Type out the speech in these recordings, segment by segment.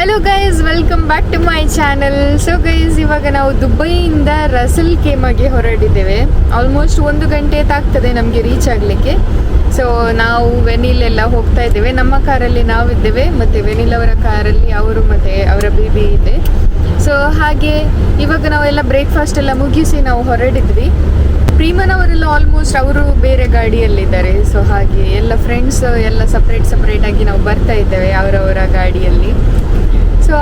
Hello guys, welcome back to my channel. So guys, ಇವಾಗ ನಾವು ದುಬೈಯಿಂದ Russell ಖೇಮಾಗೆ ಹೊರಡಿದ್ದೇವೆ. Almost 1 ಗಂಟೆ ಆಗ್ತದೆ ನಮಗೆ ರೀಚ್ ಆಗಲಿಕ್ಕೆ. ಸೊ ನಾವು ವೆನಿಲ್ ಎಲ್ಲ ಹೋಗ್ತಾ ಇದ್ದೇವೆ. ನಮ್ಮ ಕಾರಲ್ಲಿ ನಾವಿದ್ದೇವೆ, ಮತ್ತು ವೆನಿಲ್ ಅವರ ಕಾರಲ್ಲಿ ಅವರು ಮತ್ತು ಅವರ ಬೇಬಿ ಇದೆ. ಸೊ ಹಾಗೆ ಇವಾಗ ನಾವೆಲ್ಲ ಬ್ರೇಕ್ಫಾಸ್ಟ್ ಎಲ್ಲ ಮುಗಿಸಿ ನಾವು ಹೊರಡಿದ್ವಿ. ಪ್ರೀಮನವರೆಲ್ಲ ಆಲ್ಮೋಸ್ಟ್ ಅವರು ಬೇರೆ ಗಾಡಿಯಲ್ಲಿದ್ದಾರೆ. ಸೊ ಹಾಗೆ ಎಲ್ಲ ಫ್ರೆಂಡ್ಸ್ ಎಲ್ಲ ಸಪ್ರೇಟ್ ಆಗಿ ನಾವು ಬರ್ತಾ ಇದ್ದೇವೆ ಅವರವರ ಗಾಡಿಯಲ್ಲಿ. ಸೊ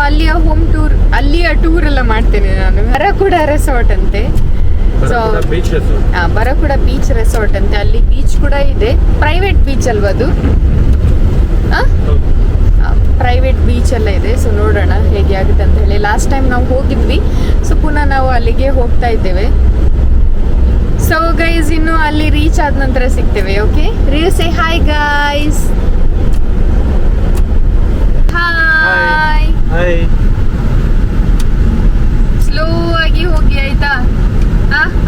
ಅಲ್ಲಿಯ ಟೂರ್ ಎಲ್ಲ ಮಾಡ್ತೇನೆ ನಾನು. ಬರಕುಡ ರೆಸಾರ್ಟ್ ಅಂತೆ. ಸೊ ಬರಕುಡ ಬೀಚ್ ರೆಸಾರ್ಟ್ ಅಂತೆ. ಅಲ್ಲಿ ಬೀಚ್ ಕೂಡ ಇದೆ. ಪ್ರೈವೇಟ್ ಬೀಚ್ ಅಲ್ವಾ ಅದು? ಪ್ರೈವೇಟ್ ಬೀಚ್ ಎಲ್ಲ ಇದೆ. ಸೊ ನೋಡೋಣ ಹೇಗೆ ಆಗುತ್ತೆ ಅಂತ ಹೇಳಿ. ಲಾಸ್ಟ್ ಟೈಮ್ ನಾವು ಹೋಗಿದ್ವಿ. ಸೊ ಪುನಃ ನಾವು ಅಲ್ಲಿಗೆ ಹೋಗ್ತಾ ಇದ್ದೇವೆ. ಸೊ ಗೈಸ್, ಇನ್ನು ಅಲ್ಲಿ ರೀಚ್ ಆದ ನಂತರ ಸಿಗ್ತೇವೆ. Okay, say hi guys. Hi. Slow ಆಗಿ ಹೋಗಿ ಆಯ್ತಾ?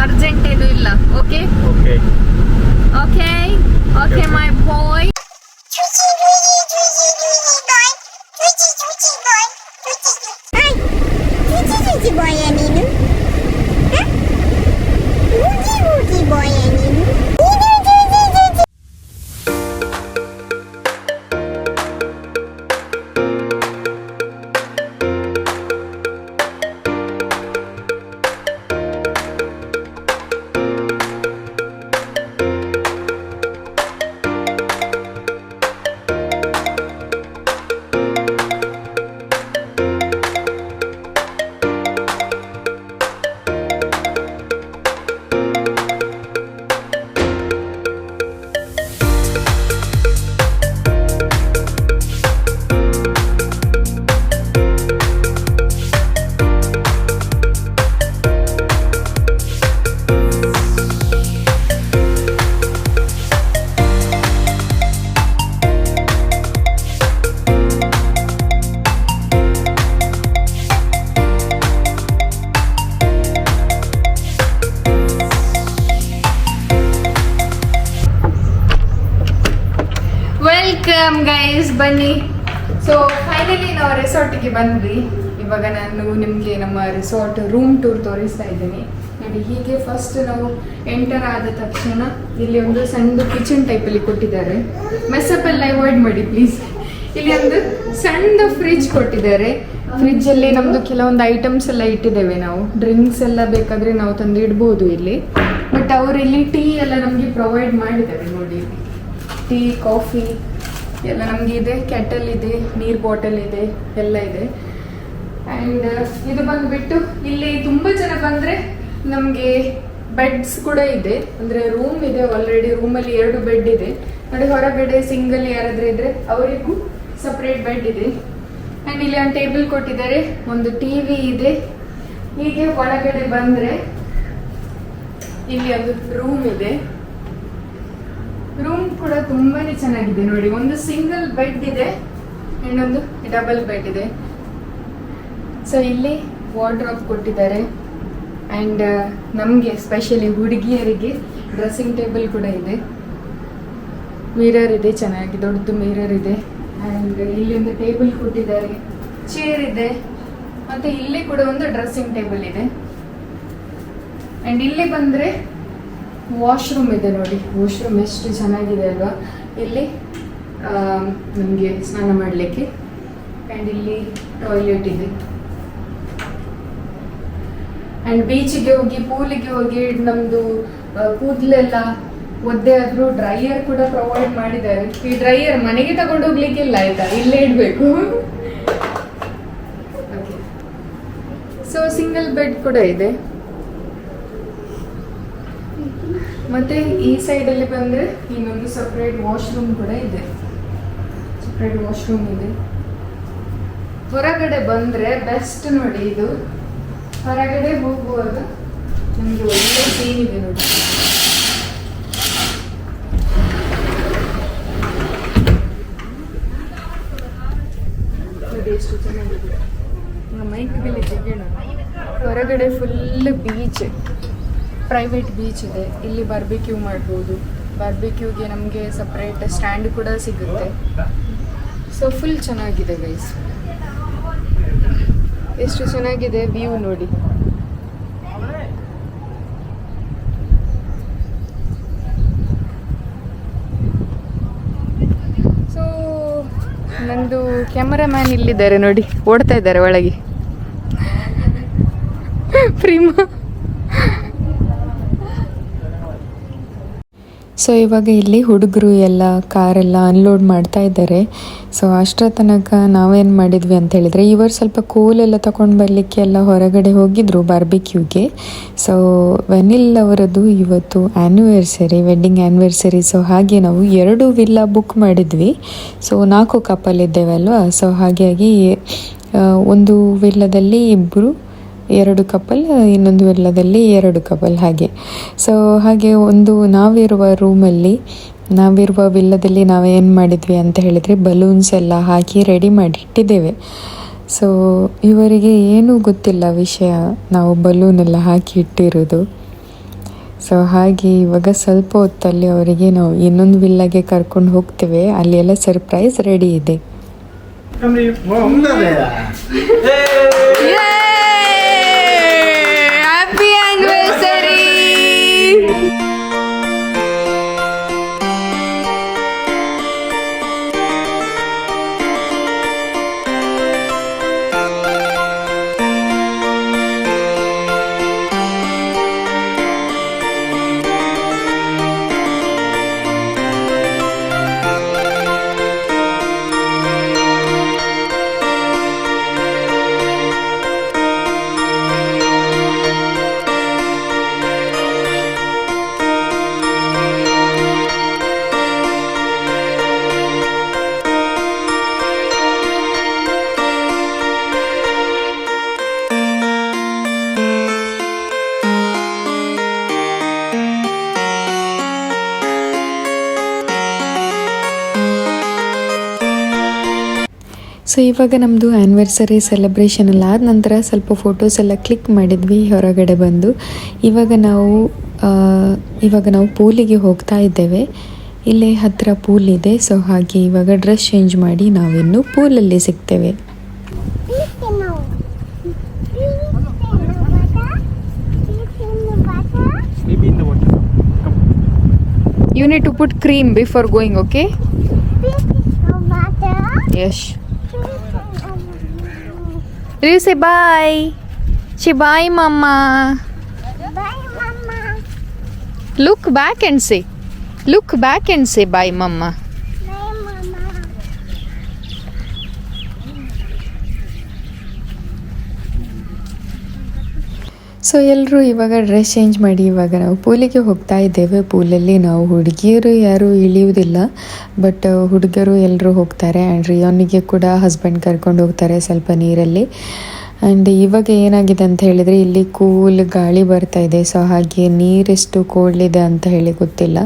ಅರ್ಜೆಂಟ್ ಏನು ಇಲ್ಲ. Okay okay okay my boy. Welcome guys, ಬನ್ನಿ. ಸೊ ಫೈನಲಿ ನಾವು ರೆಸಾರ್ಟಿಗೆ ಬಂದ್ವಿ. ಇವಾಗ ನಾನು ನಿಮಗೆ ನಮ್ಮ ರೆಸಾರ್ಟ್ ರೂಮ್ ಟೂರ್ ತೋರಿಸ್ತಾ ಇದ್ದೀನಿ. ನೋಡಿ, ಹೀಗೆ ಫಸ್ಟ್ ನಾವು ಎಂಟರ್ ಆದ ತಕ್ಷಣ ಇಲ್ಲಿ ಒಂದು ಸಣ್ಣ ಕಿಚನ್ ಟೈಪಲ್ಲಿ ಕೊಟ್ಟಿದ್ದಾರೆ. ಮೆಸ್ಸಪ್ ಎಲ್ಲ ಅವಾಯ್ಡ್ ಮಾಡಿ ಪ್ಲೀಸ್. ಇಲ್ಲಿ ಒಂದು ಸಣ್ಣ ಫ್ರಿಜ್ ಕೊಟ್ಟಿದ್ದಾರೆ. ಫ್ರಿಜ್ಜಲ್ಲಿ ನಮ್ಮದು ಕೆಲವೊಂದು ಐಟಮ್ಸ್ ಎಲ್ಲ ಇಟ್ಟಿದ್ದೇವೆ. ನಾವು ಡ್ರಿಂಕ್ಸ್ ಎಲ್ಲ ಬೇಕಾದರೆ ನಾವು ತಂದು ಇಡ್ಬೋದು ಇಲ್ಲಿ. ಬಟ್ ಅವರು ಇಲ್ಲಿ ಟೀ ಎಲ್ಲ ನಮಗೆ ಪ್ರೊವೈಡ್ ಮಾಡಿದ್ದಾರೆ. ನೋಡಿ, ಟೀ ಕಾಫಿ ಎಲ್ಲ ನಮಗೆ ಇದೆ. ಕೆಟಲ್ ಇದೆ, ನೀರು ಬಾಟಲ್ ಇದೆ, ಎಲ್ಲ ಇದೆ. ಆ್ಯಂಡ್ ಇದು ಬಂದುಬಿಟ್ಟು ಇಲ್ಲಿ ತುಂಬ ಜನ ಬಂದರೆ ನಮಗೆ ಬೆಡ್ಸ್ ಕೂಡ ಇದೆ. ಅಂದರೆ ರೂಮ್ ಇದೆ ಆಲ್ರೆಡಿ. ರೂಮಲ್ಲಿ 2 ಬೆಡ್ ಇದೆ. ನೋಡಿ, ಹೊರಗಡೆ ಸಿಂಗಲ್ ಯಾರಾದರೂ ಇದ್ದರೆ ಅವರಿಗೂ ಸಪ್ರೇಟ್ ಬೆಡ್ ಇದೆ. ಆ್ಯಂಡ್ ಇಲ್ಲಿ ಒಂದು ಟೇಬಲ್ ಕೊಟ್ಟಿದ್ದಾರೆ, ಒಂದು TV ಇದೆ. ಹೀಗೆ ಒಳಗಡೆ ಬಂದರೆ ಇಲ್ಲಿ ಒಂದು ರೂಮ್ ಇದೆ. ರೂಮ್ ಕೂಡ ತುಂಬಾನೇ ಚೆನ್ನಾಗಿದೆ. ನೋಡಿ, ಒಂದು ಸಿಂಗಲ್ ಬೆಡ್ ಇದೆ, ಇನ್ನೊಂದು ಡಬಲ್ ಬೆಡ್ ಇದೆ. ಸೊ ಇಲ್ಲಿ ವಾರ್ಡ್ರೋಬ್ ಕೊಟ್ಟಿದ್ದಾರೆ. ಆ್ಯಂಡ್ ನಮಗೆ ಸ್ಪೆಷಲಿ ಹುಡುಗಿಯರಿಗೆ ಡ್ರೆಸ್ಸಿಂಗ್ ಟೇಬಲ್ ಕೂಡ ಇದೆ. ಮಿರರ್ ಇದೆ, ಚೆನ್ನಾಗಿ ದೊಡ್ಡದು ಮಿರರ್ ಇದೆ. ಆ್ಯಂಡ್ ಇಲ್ಲಿ ಒಂದು ಟೇಬಲ್ ಕೊಟ್ಟಿದ್ದಾರೆ, ಚೇರ್ ಇದೆ, ಮತ್ತು ಇಲ್ಲಿ ಕೂಡ ಒಂದು ಡ್ರೆಸ್ಸಿಂಗ್ ಟೇಬಲ್ ಇದೆ. ಆ್ಯಂಡ್ ಇಲ್ಲಿ ಬಂದರೆ ವಾಶ್ರೂಮ್ ಇದೆ. ನೋಡಿ, ವಾಶ್ರೂಮ್ ಎಷ್ಟು ಚೆನ್ನಾಗಿದೆ ಅಲ್ವಾ? ಇಲ್ಲಿ ನಮಗೆ ಸ್ನಾನ ಮಾಡಲಿಕ್ಕೆ. ಆ್ಯಂಡ್ ಇಲ್ಲಿ ಟಾಯ್ಲೆಟ್ ಇದೆ. ಆ್ಯಂಡ್ ಬೀಚಿಗೆ ಹೋಗಿ, ಪೂಲಿಗೆ ಹೋಗಿ ನಮ್ಮದು ಕೂದಲೆಲ್ಲ ಒದ್ದೆ ಆದರೂ ಡ್ರೈಯರ್ ಕೂಡ ಪ್ರೊವೈಡ್ ಮಾಡಿದ್ದಾರೆ. ಈ ಡ್ರೈಯರ್ ಮನೆಗೆ ತಗೊಂಡು ಹೋಗ್ಲಿಕ್ಕಿಲ್ಲ ಆಯ್ತಾ, ಇಲ್ಲೇ ಇಡಬೇಕು. ಓಕೆ, ಸೊ ಸಿಂಗಲ್ ಬೆಡ್ ಕೂಡ ಇದೆ. ಮತ್ತೆ ಈ ಸೈಡಲ್ಲಿ ಬಂದರೆ ಇನ್ನೊಂದು ಸಪ್ರೇಟ್ ವಾಶ್ರೂಮ್ ಕೂಡ ಇದೆ. ಸಪ್ರೇಟ್ ವಾಶ್ರೂಮ್ ಇದೆ. ಹೊರಗಡೆ ಬಂದರೆ ಬೆಸ್ಟ್ ನೋಡಿ. ಇದು ಹೊರಗಡೆ ಹೋಗುವಾಗ ನಮಗೆ ಒಳ್ಳೆ ಸೀನ್ ಇದೆ ನೋಡಿ. ನೋಡಿ ಎಷ್ಟು ಚೆನ್ನಾಗಿದೆ. ಮೈಕ್ಗೆಲ್ಲ ತೆಗೆಯೋಣ. ಹೊರಗಡೆ ಫುಲ್ ಬೀಚ್, ಪ್ರೈವೇಟ್ ಬೀಚ್ ಇದೆ. ಇಲ್ಲಿ ಬಾರ್ಬಿಕ್ಯೂ ಮಾಡ್ಬೋದು. ಬಾರ್ಬಿಕ್ಯೂಗೆ ನಮಗೆ ಸಪ್ರೇಟ್ ಸ್ಟ್ಯಾಂಡ್ ಕೂಡ ಸಿಗುತ್ತೆ. ಸೊ ಫುಲ್ ಚೆನ್ನಾಗಿದೆ ಗೈಸ್. ಎಷ್ಟು ಚೆನ್ನಾಗಿದೆ ವ್ಯೂ ನೋಡಿ. ಸೊ ನಂದು ಕ್ಯಾಮರಾಮ್ಯಾನ್ ಇಲ್ಲಿದ್ದಾರೆ ನೋಡಿ, ಓಡ್ತಾ ಇದ್ದಾರೆ ಒಳಗೆ. ಪ್ರೀಮಾ. ಸೊ ಇವಾಗ ಇಲ್ಲಿ ಹುಡುಗರು ಎಲ್ಲ ಕಾರೆಲ್ಲ ಅನ್ಲೋಡ್ ಮಾಡ್ತಾ ಇದ್ದಾರೆ. ಸೊ ಅಷ್ಟರ ತನಕ ನಾವೇನು ಮಾಡಿದ್ವಿ ಅಂತ ಹೇಳಿದರೆ, ಇವರು ಸ್ವಲ್ಪ ಕೂಲೆಲ್ಲ ತಗೊಂಡು ಬರಲಿಕ್ಕೆ ಎಲ್ಲ ಹೊರಗಡೆ ಹೋಗಿದ್ರು ಬಾರ್ಬಿಕ್ಯೂಗೆ. ಸೊ ವೆನಿಲ್ ಅವರದ್ದು ಇವತ್ತು ಆ್ಯನಿವರ್ಸರಿ, ವೆಡ್ಡಿಂಗ್ ಆ್ಯನಿವರ್ಸರಿ. ಸೊ ಹಾಗೆ ನಾವು 2 ವಿಲ್ಲಾ ಬುಕ್ ಮಾಡಿದ್ವಿ. ಸೊ 4 ಕಪಲ್ ಇದ್ದೇವಲ್ವ. ಸೊ ಹಾಗಾಗಿ ಒಂದು ವಿಲ್ಲದಲ್ಲಿ 2 ಕಪಲ್, ಇನ್ನೊಂದು ವಿಲ್ಲದಲ್ಲಿ 2 ಕಪಲ್ ಹಾಗೆ. ಸೊ ಹಾಗೆ ನಾವಿರುವ ವಿಲ್ಲದಲ್ಲಿ ನಾವೇನು ಮಾಡಿದ್ವಿ ಅಂತ ಹೇಳಿದರೆ, ಬಲೂನ್ಸ್ ಎಲ್ಲ ಹಾಕಿ ರೆಡಿ ಮಾಡಿ ಇಟ್ಟಿದ್ದೇವೆ. ಸೊ ಇವರಿಗೆ ಏನೂ ಗೊತ್ತಿಲ್ಲ ವಿಷಯ, ನಾವು ಬಲೂನ್ ಎಲ್ಲ ಹಾಕಿ ಇಟ್ಟಿರೋದು. ಸೊ ಹಾಗೆ ಇವಾಗ ಸ್ವಲ್ಪ ಹೊತ್ತಲ್ಲಿ ಅವರಿಗೆ ನಾವು ಇನ್ನೊಂದು ವಿಲ್ಲಾಗೆ ಕರ್ಕೊಂಡು ಹೋಗ್ತೇವೆ. ಅಲ್ಲಿ ಎಲ್ಲ ಸರ್ಪ್ರೈಸ್ ರೆಡಿ ಇದೆ. Happy anniversary! ಸೊ ಇವಾಗ ನಮ್ಮದು ಆ್ಯನಿವರ್ಸರಿ ಸೆಲೆಬ್ರೇಷನ್ ಎಲ್ಲ ಆದ ನಂತರ ಸ್ವಲ್ಪ ಫೋಟೋಸ್ ಎಲ್ಲ ಕ್ಲಿಕ್ ಮಾಡಿದ್ವಿ ಹೊರಗಡೆ ಬಂದು. ಇವಾಗ ನಾವು ಪೂಲಿಗೆ ಹೋಗ್ತಾ ಇದ್ದೇವೆ. ಇಲ್ಲೇ ಹತ್ತಿರ ಪೂಲ್ ಇದೆ. ಸೊ ಹಾಗೆ ಇವಾಗ ಡ್ರೆಸ್ ಚೇಂಜ್ ಮಾಡಿ ನಾವಿನ್ನು ಪೂಲಲ್ಲಿ ಸಿಗ್ತೇವೆ. You need to put cream before going, okay? Yes. Will you say bye? Say bye, mama. Bye, mama. Look back and say. Look back and say bye, mama. Bye, mama. So ಎಲ್ಲರೂ ಇವಾಗ dress change ಮಾಡಿ ಇವಾಗ ನಾವು ಪೂಲಿಗೆ ಹೋಗ್ತಾ ಇದ್ದೇವೆ. ಪೂಲಲ್ಲಿ ನಾವು ಹುಡುಗಿಯರು ಯಾರೂ ಇಳಿಯುವುದಿಲ್ಲ, ಬಟ್ ಹುಡುಗರು ಎಲ್ಲರೂ ಹೋಗ್ತಾರೆ. ಆ್ಯಂಡ್ ರಿಯಾನಿಗೆ ಕೂಡ ಹಸ್ಬೆಂಡ್ ಕರ್ಕೊಂಡು ಹೋಗ್ತಾರೆ ಸ್ವಲ್ಪ ನೀರಲ್ಲಿ. ಆ್ಯಂಡ್ ಇವಾಗ ಏನಾಗಿದೆ ಅಂತ ಹೇಳಿದರೆ, ಇಲ್ಲಿ ಕೂಲ್ ಗಾಳಿ ಬರ್ತಾ ಇದೆ. ಸೊ ಹಾಗೆ ನೀರೆಷ್ಟು ಕೋಲ್ಡ್ ಅಂತ ಹೇಳಿ ಗೊತ್ತಿಲ್ಲ,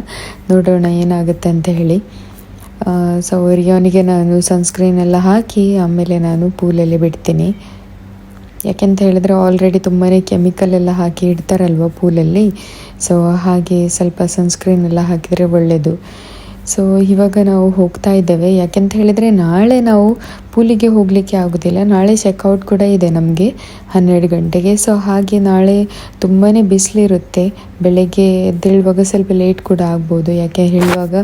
ನೋಡೋಣ ಏನಾಗುತ್ತೆ ಅಂತ ಹೇಳಿ. ಸೊ ರಿಯಾನಿಗೆ ನಾನು ಸನ್ಸ್ಕ್ರೀನ್ ಎಲ್ಲ ಹಾಕಿ ಆಮೇಲೆ ನಾನು ಪೂಲಲ್ಲಿ ಬಿಡ್ತೀನಿ. ಯಾಕೆಂತ ಹೇಳಿದರೆ ಆಲ್ರೆಡಿ ತುಂಬಾ ಕೆಮಿಕಲ್ ಎಲ್ಲ ಹಾಕಿ ಇಡ್ತಾರಲ್ವ ಪೂಲಲ್ಲಿ. ಸೊ ಹಾಗೆ ಸ್ವಲ್ಪ ಸನ್ಸ್ಕ್ರೀನ್ ಎಲ್ಲ ಹಾಕಿದರೆ ಒಳ್ಳೆಯದು. ಸೊ ಇವಾಗ ನಾವು ಹೋಗ್ತಾ ಇದ್ದೇವೆ. ಯಾಕೆಂತ ಹೇಳಿದರೆ ನಾಳೆ ನಾವು ಪೂಲಿಗೆ ಹೋಗಲಿಕ್ಕೆ ಆಗೋದಿಲ್ಲ. ನಾಳೆ ಚೆಕ್ಔಟ್ ಕೂಡ ಇದೆ ನಮಗೆ 12 ಗಂಟೆಗೆ. ಸೊ ಹಾಗೆ ನಾಳೆ ತುಂಬಾ ಬಿಸಿಲಿರುತ್ತೆ. ಬೆಳಗ್ಗೆ ಎದ್ದೇಳುವಾಗ ಸ್ವಲ್ಪ ಲೇಟ್ ಕೂಡ ಆಗ್ಬೋದು. ಯಾಕೆ ಹೇಳುವಾಗ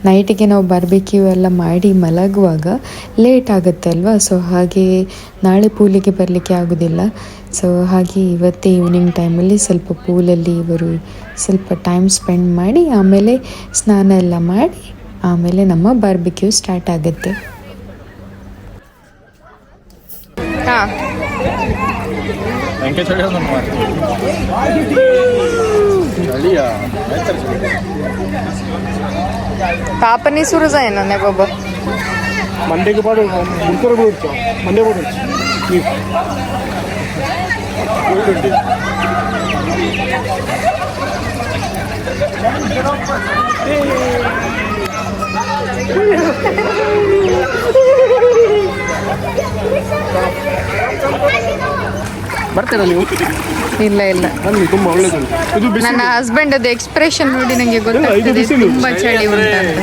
ನೈಟಿಗೆ ನಾವು ಬಾರ್ಬಿಕ್ಯೂ ಎಲ್ಲ ಮಾಡಿ ಮಲಗುವಾಗ ಲೇಟ್ ಆಗುತ್ತೆ ಅಲ್ವಾ. ಸೊ ಹಾಗೆ ನಾಳೆ ಪೂಲಿಗೆ ಬರಲಿಕ್ಕೆ ಆಗೋದಿಲ್ಲ. ಸೊ ಹಾಗೆ ಇವತ್ತೇ ಈವ್ನಿಂಗ್ ಟೈಮಲ್ಲಿ ಸ್ವಲ್ಪ ಪೂಲಲ್ಲಿ ಇವರು ಸ್ವಲ್ಪ ಟೈಮ್ ಸ್ಪೆಂಡ್ ಮಾಡಿ ಆಮೇಲೆ ಸ್ನಾನ ಎಲ್ಲ ಮಾಡಿ ಆಮೇಲೆ ನಮ್ಮ ಬಾರ್ಬಿಕ್ಯೂ ಸ್ಟಾರ್ಟ್ ಆಗುತ್ತೆ. పాపని సురజాయన బాబా మండేకి పాటు ముగ్గురు కూడా మండే కూడా ಬರ್ತೀರಾ ನೀವು? ಇಲ್ಲ ಇಲ್ಲ, ತುಂಬಾ ಒಳ್ಳೆದು. ನನ್ನ ಹಸ್ಬೆಂಡ್ ಅದು ಎಕ್ಸ್ಪ್ರೆಷನ್ ನೋಡಿ ನನಗೆ ಗೊತ್ತಾಗ್ತದೆ ತುಂಬಾ ಚಳಿ ಉಂಟು ಅಂತ.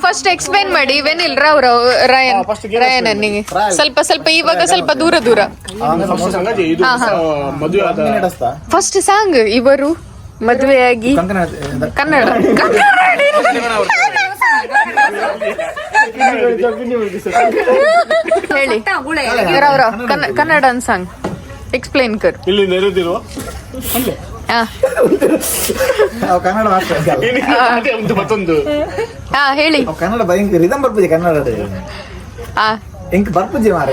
ಫಸ್ಟ್ ಎಕ್ಸ್ಪ್ಲೈನ್ ಮಾಡಿ ವೆನಿಲ್ ರಾವ್ ರಯನ್ first ಗೆ ರಯನ್ ಅನ್ನಿಗೆ ಸ್ವಲ್ಪ ಇವಾಗ ಸ್ವಲ್ಪ ದೂರ ಫಸ್ಟ್ ಸಂಗತಿ ಇದು ಮದುವೆ ಆದ ಫಸ್ಟ್ ಸಾಂಗ್ ಇವರು ಮದುವೆಯಾಗಿ ಕನ್ನಡ ಹೇಳಿ ರಾವ್ ಕನ್ನಡ ಸಾಂಗ್ ಎಕ್ಸ್ಪ್ಲೈನ್ ಕರ್ ಇಲ್ಲಿ ನೆರೆದಿರುವ ಕನ್ನಡ ಮತ್ತೊಂದು ಹೇಳಿ ಕನ್ನಡ ಭಯಂಕರ ರಿದಮ್ ಬರ್ಪುಜಿ ಕನ್ನಡ ಎಂಕ್ ಬರ್ಪುಜಿ ಮಾರ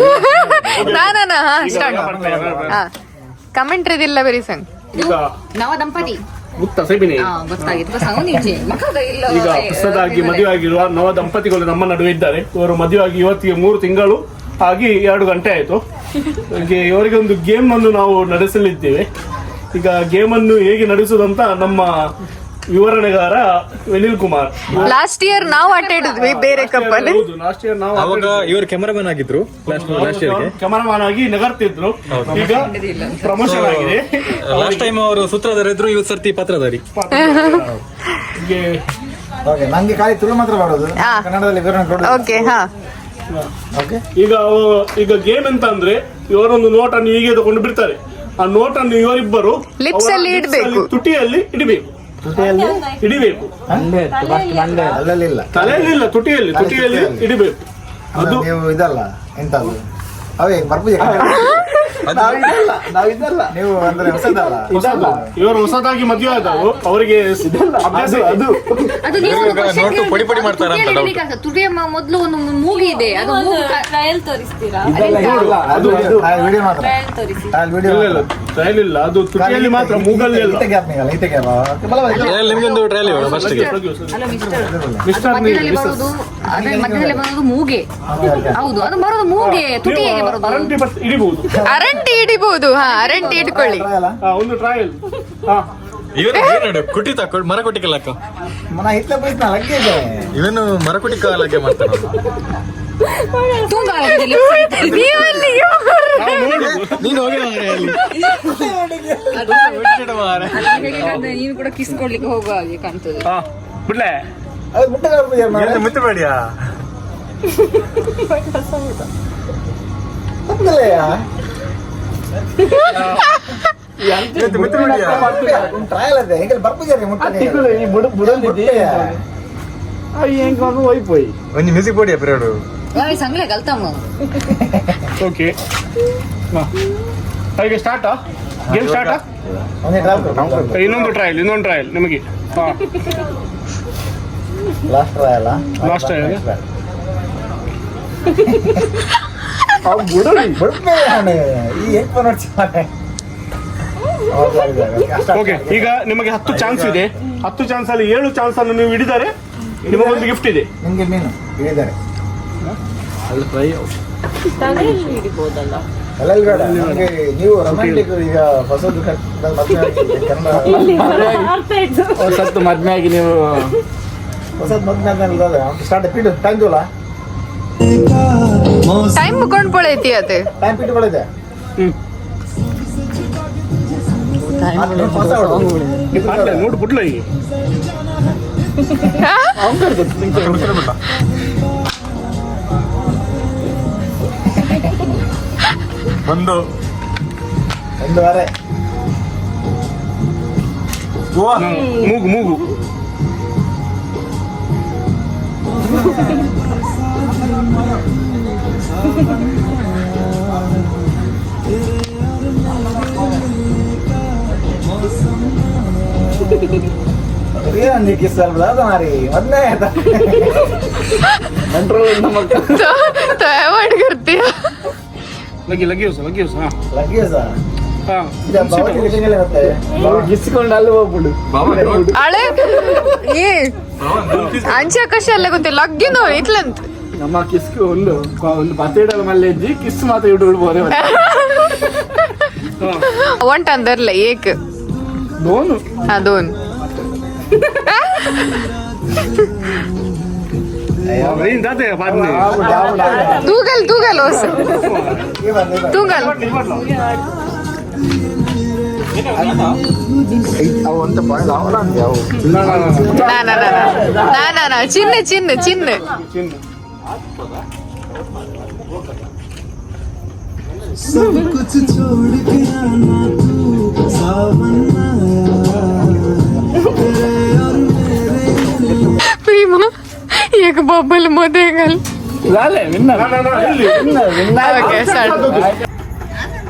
ನಾನಾ ಸ್ಟಾರ್ಟ್ ಕಮೆಂಟ್ರಿ ಇದಿಲ್ಲ ಬರೀ ಸಾಂಗ್ ಈಗ ನವ ದಂಪತಿ ಮುಕ್ತ ಸೆಬಿನಿ ಗೊತ್ತಾಗಿತ್ತು ಸಂಗತಿ ಈಗ ಹೊಸದಾಗಿ ಮದುವೆ ಆಗಿರುವ ನವ ದಂಪತಿಗಳು ನಮ್ಮ ನಡುವೆ ಇದ್ದಾರೆ. ಇವರು ಮದುವೆ ಆಗಿ ಇವತ್ತಿಗೆ 3 ತಿಂಗಳು ಆಗಿ 2 ಗಂಟೆ ಆಯ್ತು. ಇವರಿಗೆ ಒಂದು ಗೇಮ್ ಅನ್ನು ನಾವು ನಡೆಸಲಿದ್ದೇವೆ. ಈಗ ಗೇಮ್ ಅನ್ನು ಹೇಗೆ ನಡೆಸುವುದಂತ ನಮ್ಮ ವಿವರಣೆಗಾರ ವೆನಿಲ್ ಕುಮಾರ್. ಲಾಸ್ಟ್ ಇಯರ್ ನಾವು ಆಟ ಆಡಿದ್ವಿ ಬೇರೆ ಕಪ್ಪಲ್ಲಿ. ಲಾಸ್ಟ್ ಇಯರ್ ನಾವು ಅವಾಗ ಇವರು ಕ್ಯಾಮರಾಮನ್ ಆಗಿದ್ರು ಲಾಸ್ಟ್ ಇಯರ್ಗೆ ಕ್ಯಾಮರಾಮನ್ ಆಗಿ ನಗರ್ತಿದ್ರು. ಈಗ ಪ್ರಮೋಷನ್ ಆಗಿದೆ. ಲಾಸ್ಟ್ ಟೈಮ್ ಅವರು ಸೂತ್ರಧಾರ ಇದ್ರು, ಇವತ್ತು ಸರ್ತಿ ಪತ್ರಧಾರಿ. ಹೀಗೆ ನಂಗೆ ಖಾಲಿ ತುಳು ಮಾತ್ರ ಮಾಡೋದು ಕನ್ನಡದಲ್ಲಿ ವಿವರಣೆ ಕೊಡೋದು. ಓಕೆ ಹಾ ಈಗ ಗೇಮ್ ಎಂತ ಅಂದ್ರೆ ಇವರೊಂದು ನೋಟನ್ನು ಹೀಗೆ ತಗೊಂಡು ಬಿಡ್ತಾರೆ. ಆ ನೋಟನ್ನು ಇವರಿಬ್ಬರು Lips ಅಲ್ಲಿ ಇಡ್ಬೇಕು. ತುಟಿಯಲ್ಲಿ ಇಡಬೇಕು. ಇಡಬೇಕು, ಅಲ್ಲಲ್ಲಿಲ್ಲ ತಲೆಯಲ್ಲಿ ಇಲ್ಲ, ತುಟಿಯಲ್ಲಿ ಇಡಬೇಕು. ಅದು ನೀವು ಇದಲ್ಲ ಎಂತಲ್ಲ ಅವೇ ಬರ್ಪುಜಿ ನಾವಿದ್ದಲ್ಲ ನೀವು ಅಂದ್ರೆ ಹೊಸದಲ್ಲ ಇವರು ಹೊಸದಾಗಿ ಮದುವೆ ಆದವರು, ಅವರಿಗೆ ಅಭ್ಯಾಸ ಅದು ಅದು ನೀವು ನೋಟು ಪುಡಿ ಪುಡಿ ಮಾಡ್ತಾರ ಅಂತ doubt. ತುಟಿಯ ಮೊದಲು ಒಂದು ಮೂಗಿ ಇದೆ, ಅದು ಟ್ರಯಲ್ ತೋರಿಸ್ತೀರಾ? ಅದು ವಿಡಿಯೋ ಮಾತ್ರ ಟ್ರಯಲ್ ತೋರಿಸಿ. ವಿಡಿಯೋ ಇಲ್ಲ ತಲೆಯಲ್ಲಿಲ್ಲ, ಅದು ತುಟಿಯಲ್ಲಿ ಮಾತ್ರ, ಮೂಗಲ್ಲಿ ಇಲ್ಲ. ನಿಮ್ಗೊಂದು ಟ್ರಯಲ್ ಫಸ್ಟ್ ಗೆ ಅಲ್ಲ ಮಿಸ್ಟರ್, ಮಿಸ್ಟರ್ ಮಧ್ಯದಲ್ಲಿ ಬರೋದು ಅದೇ ಮಧ್ಯದಲ್ಲಿ ಬರೋದು ಮೂಗೆ. ಹೌದು, ಅದು ಬರೋದು ಮೂಗೆ, ತುಟಿ ಹೇಗೆ ಬರೋದು? ಇಡಿಬಹುದು. ಅರಂಟಿ ಹಿಡಿಬಹುದು. ಅರಂಟಿ ಹಿಡ್ಕೊಳ್ಳಿ. ಒಂದು ಟ್ರಯಲ್. ಇವನು ಕುಟಿ ತಕೊಂಡು ಮರ ಕುಟಿ ಕಲಕ್ಕ ಮನ ಹಿಟ್ಲ ಬೈಸ್ನ ಲಗ್ಗೆ ಇದೆ ಇವನು ಮರ ಕುಟಿ ಕಾಲಕ್ಕೆ ಮಾಡ್ತಾನೆ. ತುಂಗ ನೀನು ಹೋಗಿ ನೀನು ಕೂಡ ಕಿಸ್ ಕೊಡ್ಲಿಕ್ಕೆ ಹೋಗುವ ಹಾಗೆ ಕಾಣ್ತದೆ. ಬಿಡ್ಲೆ ಅದು ಮುಟ್ಟೆ ಮುತ್ತಬೇಡಿಯಾ ಟ್ರಯಲ್ ಅದೇ ಹೆಂಗೆ ಬರ್ಪುಜಿ ಮುಟ್ಟೆ ಹೋಯ್ಪೋಯಿ. ಒಂದು ಮ್ಯೂಸಿಕ್ ಬೋಡಿಯಾ ಪಿರಿಯಡು ಸಂಗ್ಲೆ ಕಲ್ತಮ್ಮ. ಓಕೆ ಹಾಗೆ ಸ್ಟಾರ್ಟಾ ಗೇಮ್ ಸ್ಟಾರ್ಟಾ? ಇನ್ನೊಂದು ಟ್ರಯಲ್ ನಿಮಗೆ. Last trial okay. ಈಗ ನಿಮಗೆ 10 ಚಾನ್ಸ್ ಇದೆ. 10 ಚಾನ್ಸ್ ಅಲ್ಲಿ 7 ಚಾನ್ಸ್ ಅನ್ನು ನೀವು ಹಿಡಿದರೆ ನಿಮಗೊಂದು ಗಿಫ್ಟ್ ಇದೆ. ನಿಮ್ಗೆ ಮೀನು ಹೇಳಿದ್ದಾರೆ ಅಲ್ಲ ಬೇಡ ನಮಗೆ ನೀವು ರೊಮ್ಯಾಂಟಿಕ್ ಈಗ ಹೊಸದು ಹೊಸತ್ತು ಮದ್ವೆ ಆಗಿ ನೀವು ಹೊಸದು ಮದ್ವೆ ಸ್ಟಾರ್ಟ್ ಪಿಡು ಟೈಮ್ ತೋಲ ಟೈಮ್ ಮುಕ್ಕೊಂಡು ಪೊಳೈತಿ ಅದು ಟೈಮ್ ಪಿಟ್ಟು ಕೊಡಿದೆ ನೋಡು ಬಿಡ್ಲ ಈಗ ಒಂದು ವಾರ ಮೂಗು ಕಿಸ್ ಅಲ್ಬದ ಮಾರಿ ಮೊದಲೇ ಅವಾಯ್ಡ್ करती ಲಗಿ ಹೊಸ ಲಗ್ಗೇಜ ಗಿಸ್ಕೊಂಡು ಅಲ್ಲಿ ಹೋಗ್ಬಿಡು ಹಳೆ ಏ ಅಂಚೆ ಕಷ್ಟ ಎಲ್ಲ ಗೊತ್ತಿಲ್ಲ ಲಗ್ಗಿನ ಇಟ್ಲಂತ ನಮ್ಮ ಕಿಸ್ಕು ಒಂದು ಬತ್ತೇಡಲ ಮಲ್ಲೆ ಇದ್ದಿ ಕಿಸ್ ಮಾತ್ರ ಇಡ್ಬೋದು. ಒಂಟ ಅಂದರ್ಲ ಏಕ್ ದೋನು दोन तूगल ओस तूगल ಅವು ಅಂತ ಬಾಳ ಅವಲ ಅಂದೆ ಅವು ನಾ ಚಿನ್ನ ಚಿನ್ನ ಚಿನ್ನ सब कुछ छोड़ के आना तू सावन तेरे और मेरे प्रेमा एक बबल मोदेगल झाले विन्नर ಓಕೆ ಸ್ಟಾರ್ಟ್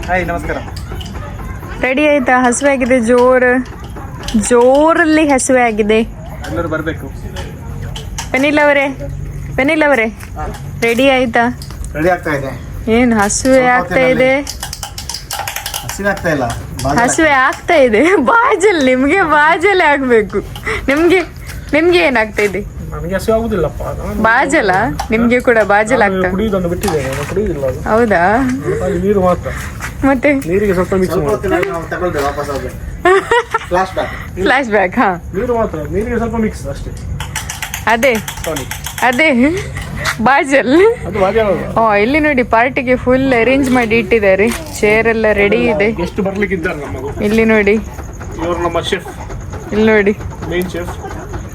ಹಾಯ್ ನಮಸ್ಕಾರ. ರೆಡಿ ಆಯ್ತಾ? ಹಸುವೆ ಆಗಿದೆ, ಜೋರಲ್ಲಿ ಹಸುವೆ ಆಗಿದೆ. ಎಲ್ಲರೂ ಬರಬೇಕು. ಪೆನಿಲ್ ಅವರೇ ರೆಡಿ ಆಯ್ತಾ? ರೆಡಿ ಆಗ್ತಾ ಇದೆ. ಏನು ಹಸುವೆ ಆಗ್ತಾ ಇದೆ? ಹಸಿವೆ ಆಗ್ತಾ ಇಲ್ಲ, ಹಸುವೆ ಆಗ್ತಾ ಇದೆ. ನಿಮ್ಗೆ ಬಾಜಲೆ ಆಗ್ಬೇಕು. ನಿಮ್ಗೆ ಏನಾಗ್ತಾ ಇದೆ? ನನಗೆ ಹಸಿವು ಆಗುದಿಲ್ಲಪ್ಪ. ಬಾಜಲ ನಿಮ್ಗೆ ಕೂಡ ಬಾಜಲ್ ಆಗ್ತಾ ಕುಡಿಯುವುದನ್ನು ಬಿಟ್ಟಿದ್ದೇನೆ, ನಾನು ಕುಡಿಯುವುದಿಲ್ಲ ಅದು. ಹೌದಾ? ಅಲ್ಲಿ ನೀರು ಮಾತ್ರ, ಮತ್ತೆ ನೀರಿಗೆ ಸ್ವಲ್ಪ ಮಿಕ್ಸ್ ಮಾಡಿ ನಾವು ತಗೊಳ್ಬೇಕು ವಾಪಸ್ ಹೋಗಿ. Flash back. Flash back. ಹಾ, ನೀರು ಮಾತ್ರ, ನೀರಿಗೆ ಸ್ವಲ್ಪ ಮಿಕ್ಸ್ ಅಷ್ಟೇ. ಅದೇ ಬಾಜಲ್. ಅದು ಬಾಜಿ ಆಗೋದು. ಇಲ್ಲಿ ನೋಡಿ ಪಾರ್ಟಿಗೆ ಫುಲ್ ಅರೇಂಜ್ ಮಾಡಿ ಇಟ್ಟಿದ್ದಾರೆ. ಚೇರ್ ಎಲ್ಲ ರೆಡಿ ಇದೆ. ಎಷ್ಟು ಬರ್ಲಿಕ್ಕೆ ಇದ್ದಾರೆ ನಮ್ಮದು. ಇಲ್ಲಿ ನೋಡಿ, ಇವರು ನಮ್ಮ ಶೆಫ್, ಇಲ್ಲಿ ನೋಡಿ, ಮೇನ್ ಶೆಫ್.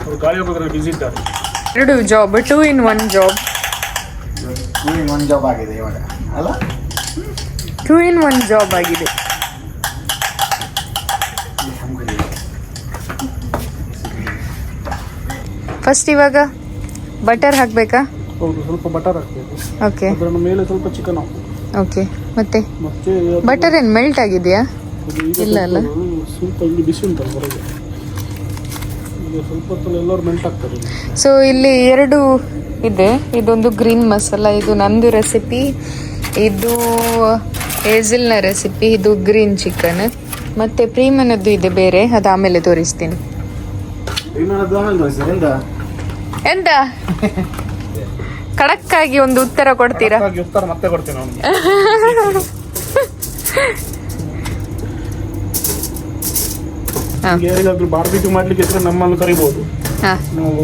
ಅವರು ಗಾಳಿ ಹೋಗೋದ್ರಲ್ಲಿ ಬಿಸಿ ಇದ್ದಾರೆ. 2 ಜಾಬ್, 2 in 1 ಜಾಬ್. ಒಂದು ಜಾಬ್ ಆಗಿದೆ ಇವಾಗ ಅಲ್ಲ? 2 in 1 ಜಾಬ್ ಆಗಿದೆ. ಫಸ್ಟ್ ಇವಾಗ ಬಟರ್ ಹಾಕ್ಬೇಕಾ? ಹೌದು, ಸ್ವಲ್ಪ ಬಟರ್ ಹಾಕಬೇಕು. ಓಕೆ ಅದರ ಮೇಲೆ ಸ್ವಲ್ಪ ಚಿಕನ್ ಹಾಕಬೇಕು. ಓಕೆ. ಮತ್ತೆ ಮತ್ತೆ ಬಟರ್ ಏನು ಮೆಲ್ಟ್ ಆಗಿದೆಯಾ? ಇಲ್ಲ ಅಲ್ಲ, ಸ್ವಲ್ಪ ಇಲ್ಲಿ ಬಿಸಿ ಉಂಟಲ್ಲ ಹೊರಗೆ, ಈಗ ಸ್ವಲ್ಪ ಹೊತ್ತಲ್ಲಿ ಎಲ್ಲರೂ ಮೆಲ್ಟ್ ಆಗ್ತಾರೆ. ಸೊ ಇಲ್ಲಿ 2 ಇದೆ. ಇದೊಂದು ಗ್ರೀನ್ ಮಸಾಲ, ಇದು ನಂದು ರೆಸಿಪಿ, ಇದು ಹೇಝಲ್ನ ರೆಸಿಪಿ, ಇದು ಗ್ರೀನ್ ಚಿಕನ್. ಮತ್ತೆ ಪ್ರೀಮನದ್ದು ಇದೆ ಬೇರೆ, ಅದು ಆಮೇಲೆ ತೋರಿಸ್ತೀನಿ. ಎಂತ ಖಡಕ್ ಆಗಿ ಒಂದು ಉತ್ತರ ಕೊಡ್ತೀರಾ? ಉತ್ತರ ಮತ್ತೆ ಕೊಡ್ತೀನಿ ನಾನು. ಯಾರಿಗಾದ್ರೂ ಬಾರ್ಬಿಕ್ಯೂ ಮಾಡ್ಲಿಕ್ಕೆ ಇದ್ರೆ ನಮ್ಮನ್ನು ಕರಿಬಹುದು. ನಾವು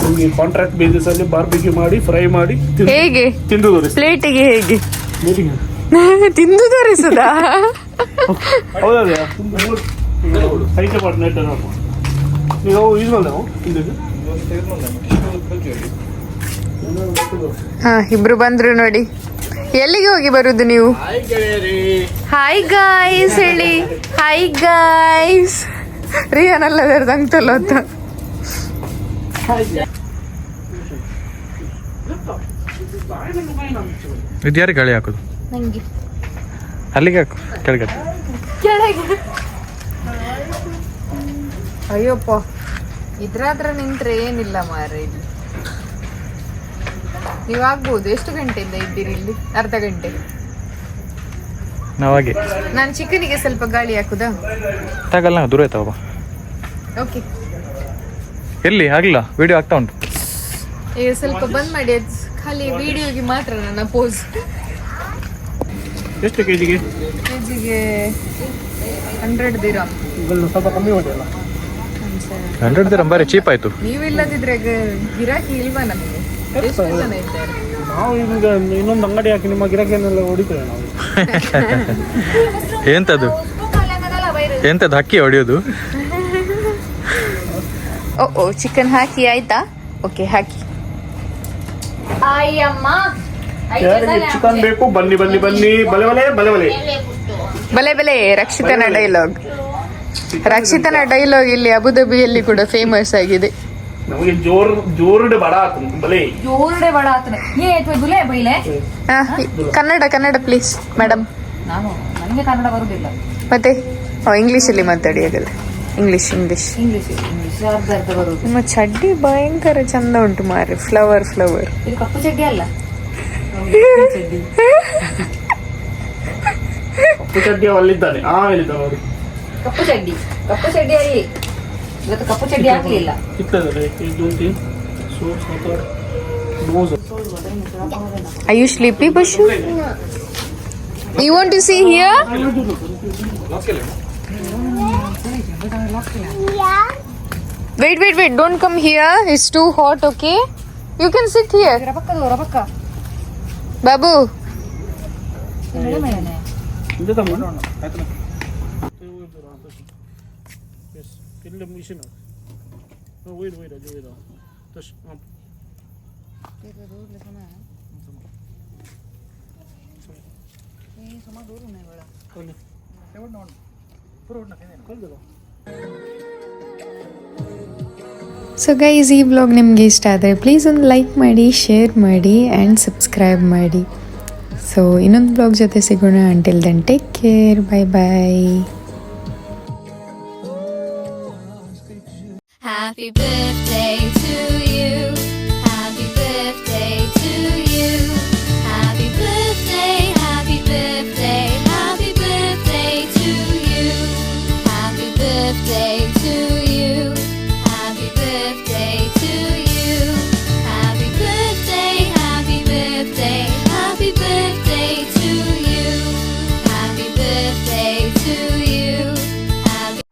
ನಿಮಗೆ ಕಾಂಟ್ರಾಕ್ಟ್ ಬೇಸಿಸ್ ಅಲ್ಲಿ ಬಾರ್ಬಿಕ್ಯೂ ಮಾಡಿ ಫ್ರೈ ಮಾಡಿ ಹೇಗೆ ತಿಂದು ತೋರಿಸಿ. ಪ್ಲೇಟಿಗೆ ಹೇಗೆ ಮೀಟಿಂಗ್ ತಿಂದು ತೋರಿಸುದಾ? ಹೌದಾ? ಐತೆ ಪಾಟ್ ನೆಟ್ ನೀವು ಯೂಸ್ ಮಾಡಿದೆ ನಾವು ಹಿಂದಿದ್ದು. ಹಾ, ಇಬ್ರು ಬಂದ್ರು ನೋಡಿ. ಎಲ್ಲಿಗೆ ಹೋಗಿ ಬರುದು ನೀವು? ಹಾಯ್ ಗಾಯ್ಸ್ ಹೇಳಿ. Hi guys. ರಿಯಾನ್ ಅಲ್ಲದಂಗ್ ತೊಲೋತ. ಇದು ಯಾರಿಗೆ ಗಾಳಿ ಹಾಕೋದು? ನಂಗೆ ಅಲ್ಲಿಗೆ ಹಾಕು, ಕೆಳಗಡೆ. ಅಯ್ಯಪ್ಪ, ಇದ್ರಾದ್ರ ನಿಂತ್ರೆ ಏನಿಲ್ಲ ಮಾರ್ರೆ. ಇಲ್ಲಿ ನೀವು ಆಗ್ಬೋದು. ಎಷ್ಟು ಗಂಟೆಯಿಂದ ಇದ್ದೀರಿ ಇಲ್ಲಿ? ಅರ್ಧ ಗಂಟೆ. ನಾವಾಗೆ ನಾನು ಚಿಕನಿಗೆ ಸ್ವಲ್ಪ ಗಾಳಿ ಹಾಕುದಾ? ತಗಲ್ಲ, ದೂರ ಆಯ್ತಾವ. ಓಕೆ. ಎಲ್ಲಿ ಆಗ್ಲಿಲ್ಲ, ವಿಡಿಯೋ ಆಗ್ತಾ ಉಂಟು. ಈಗ ಸ್ವಲ್ಪ ಬಂದ್ ಮಾಡಿ, ಅದು ಖಾಲಿ ವಿಡಿಯೋಗೆ ಮಾತ್ರ ನನ್ನ ಪೋಸ್. ಎಷ್ಟು ಕೆಜಿಗೆ? ಕೆಜಿಗೆ 100 ದಿರಂ. ಸ್ವಲ್ಪ ಕಮ್ಮಿ ಮಾಡಿ ಅಲ್ಲ. 100 ದಿರಂ ಬಾರಿ ಚೀಪ್ ಆಯ್ತು. ನೀವಿಲ್ಲದಿದ್ರೆ ಗಿರಾಕಿ ಇಲ್ವಾ ನಮಗೆ? ಎಷ್ಟು ಜನ ಇದ್ದಾರೆ? ನಾವು ಈಗ ಇನ್ನೊಂದು ಅಂಗಡಿ ಹಾಕಿ ನಿಮ್ಮ ಗಿರಾಕಿಯನ್ನೆಲ್ಲ ಹೊಡಿತೇವೆ ನಾವು. ಎಂತದ್ದು ಹಕ್ಕಿ ಹೊಡಿಯೋದು? ಓ ಚಿಕನ್ ಹಾಕಿ ಆಯ್ತಾ? ಓಕೆ, ಹಾಕಿ. ಅಯ್ಯಮ್ಮ, ಯಾರಿಗೆ ಚಿಕನ್ ಬೇಕು ಬನ್ನಿ ಬನ್ನಿ ಬನ್ನಿ. ಬಲೆ ಬಲೆ ಬಲೆ ಬಲೆ ಬಲೆ ಬಲೆ. ರಕ್ಷಿತನ ಡೈಲಾಗ್ ಇಲ್ಲಿ ಅಬುದಾಬಿಯಲ್ಲಿ ಕೂಡ ಫೇಮಸ್ ಆಗಿದೆ. ನಮಗೆ ಜೋರುಡೆ ಬಡ ಆತು ಬಲೆ. ಜೋರುಡೆ ಬಡ ಆತನೆ ಏ ದುಲೆ ಬೈಲೆ. Kannada please madam. ನನಗೆ ಕನ್ನಡ ಬರುದಿಲ್ಲ. ಮತ್ತೆ ಇಂಗ್ಲಿಷಲ್ಲಿ ಮಾತಾಡಿ. ಆಗಲ್ಲ, ಇಂಗ್ಲಿಷ್ ಇಂಗ್ಲಿಷ್ ಅರ್ಧ ಅರ್ಧ ಬರುದು. ನಿಮ್ಮ ಚಡ್ಡಿ ಭಯಂಕರ ಚಂದ ಉಂಟು ಮಾರಿ. ಫ್ಲವರ್ ಇದು ಕಪ್ಪು ಚಡ್ಡಿ ಅಲ್ಲ, ಕಪ್ಪು ಚಡ್ಡಿ ಅಲ್ಲಿದ್ದಾನೆ. ಎಲ್ಲಿದ್ದಾನೆ? ಕಪ್ಪು ಚಡ್ಡಿ ಅಲ್ಲಿ ಇವತ್ತು ಕಪ್ಪು ಚಡ್ಡಿ ಹಾಕ್ಲಿಲ್ಲ. Are you sleepy, Bashu? You want to see here? Yeah. Wait. Don't come here. It's too hot, okay? You can sit here. ಪಕ್ಕ Babu. Yes. Kill the machine. No, wait. Touch. So guys, ಈ vlog ನಿಮಗೆ ಇಷ್ಟ ಆದರೆ please ಒಂದು like ಮಾಡಿ, share ಮಾಡಿ and subscribe ಮಾಡಿ. So ಇನ್ನೊಂದು ವ್ಲಾಗ್ ಜೊತೆ ಸಿಗೋಣ. Until then take care, bye bye. Happy birthday to you. Happy birthday to you. Happy birthday, happy birthday, happy birthday to you. Happy birthday to you. Happy birthday to you. Happy birthday, happy birthday, happy birthday to you. Happy birthday to you. Happy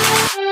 Thank you.